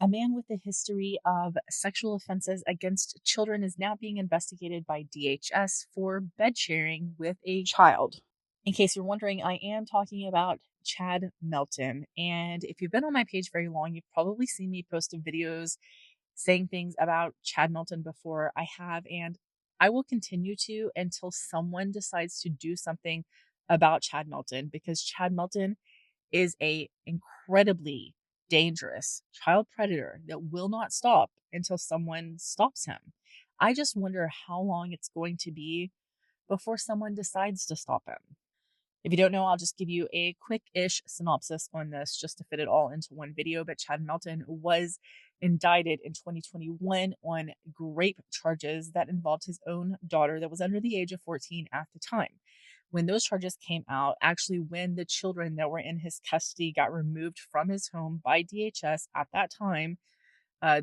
A man with a history of sexual offenses against children is now being investigated by DHS for bed sharing with a child. In case you're wondering, I am talking about Chad Melton. And if you've been on my page very long, you've probably seen me post videos saying things about Chad Melton before. I have, and I will continue to until someone decides to do something about Chad Melton, because Chad Melton is a incredibly dangerous child predator that will not stop until someone stops him. I just wonder how long it's going to be before someone decides to stop him. If you don't know, I'll just give you a quick-ish synopsis on this just to fit it all into one video. But Chad Melton was indicted in 2021 on rape charges that involved his own daughter that was under the age of 14 at the time. When those charges came out, actually, when the children that were in his custody got removed from his home by DHS at that time,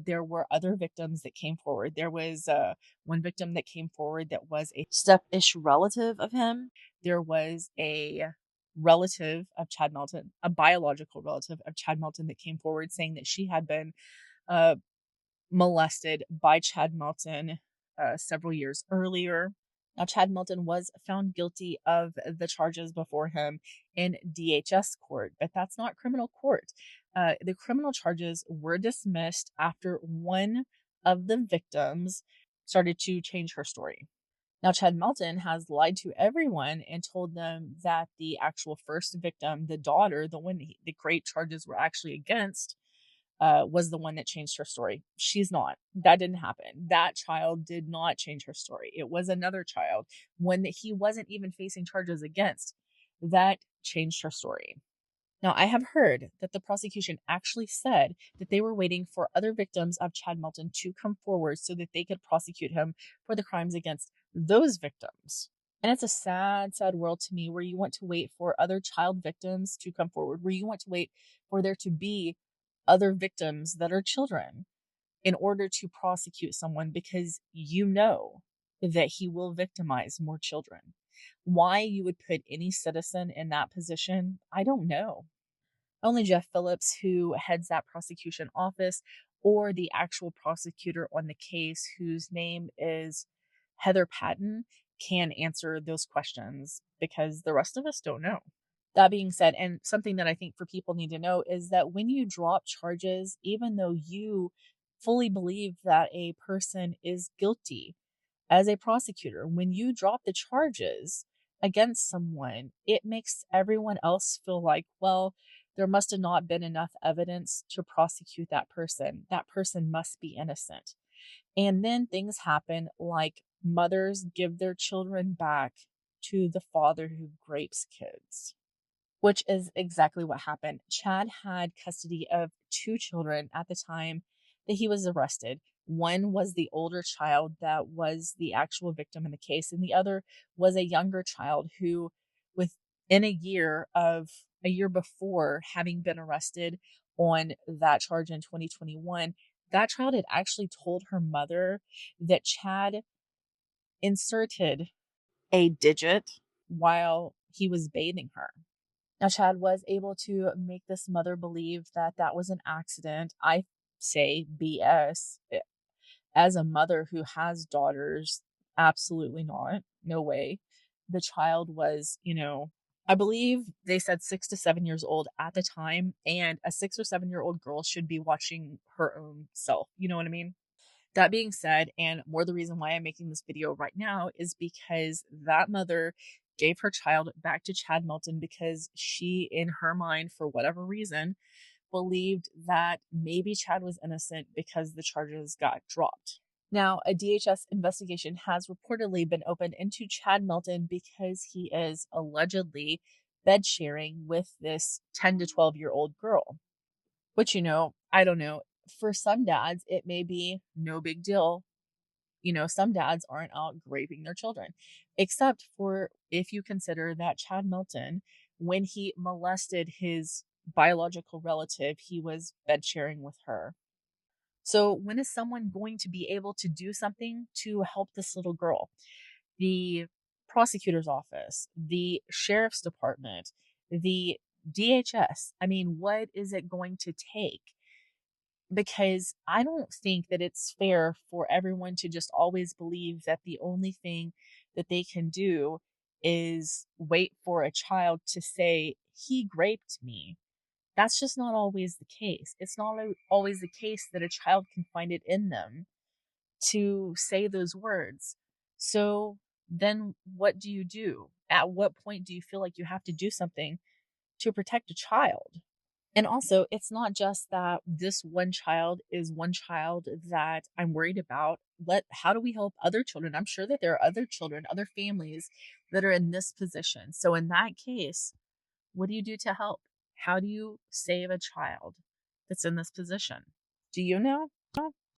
there were other victims that came forward. There was one victim that came forward that was a step-ish relative of him. There was a relative of Chad Melton, a biological relative of Chad Melton, that came forward saying that she had been uh, molested by Chad Melton several years earlier. Now, Chad Melton was found guilty of the charges before him in DHS court, but that's not criminal court. The criminal charges were dismissed after one of the victims started to change her story. Now, Chad Melton has lied to everyone and told them that the actual first victim, the daughter, the one the great charges were actually against, was the one that changed her story. She's not. That didn't happen. That child did not change her story. It was another child, one that he wasn't even facing charges against, that changed her story. Now, I have heard that the prosecution actually said that they were waiting for other victims of Chad Melton to come forward so that they could prosecute him for the crimes against those victims. And it's a sad, sad world to me where you want to wait for other child victims to come forward, where you want to wait for there to be other victims that are children in order to prosecute someone, because you know that he will victimize more children. Why you would put any citizen in that position, I don't know. Only Jeff Phillips, who heads that prosecution office, or the actual prosecutor on the case, whose name is Heather Patton, can answer those questions, because the rest of us don't know. That being said, and something that I think for people need to know, is that when you drop charges, even though you fully believe that a person is guilty, as a prosecutor, when you drop the charges against someone, it makes everyone else feel like, well, there must have not been enough evidence to prosecute that person. That person must be innocent. And then things happen like mothers give their children back to the father who rapes kids, which is exactly what happened. Chad had custody of two children at the time that he was arrested. One was the older child that was the actual victim in the case, and the other was a younger child who, within a year before having been arrested on that charge in 2021, that child had actually told her mother that Chad inserted a digit while he was bathing her. Now, Chad was able to make this mother believe that that was an accident. I say BS. As a mother who has daughters, absolutely not. No way. The child was, I believe they said 6 to 7 years old at the time, and a 6 or 7 year old girl should be watching her own self. You know what I mean? That being said, and more the reason why I'm making this video right now, is because that mother gave her child back to Chad Melton because she, in her mind, for whatever reason, believed that maybe Chad was innocent because the charges got dropped. Now, a DHS investigation has reportedly been opened into Chad Melton because he is allegedly bed sharing with this 10 to 12-year-old girl, which, I don't know. For some dads, it may be no big deal. Some dads aren't out raping their children, except for if you consider that Chad Melton, when he molested his biological relative, he was bed sharing with her. So, when is someone going to be able to do something to help this little girl? The prosecutor's office, the sheriff's department, the DHS. I mean, what is it going to take? because I don't think that it's fair for everyone to just always believe that the only thing that they can do is wait for a child to say, he raped me. That's just not always the case. It's not always the case that a child can find it in them to say those words. So then what do you do? At what point do you feel like you have to do something to protect a child? And also, it's not just that this one child is one child that I'm worried about. How do we help other children? I'm sure that there are other children, other families that are in this position. So in that case, what do you do to help? How do you save a child that's in this position? Do you know?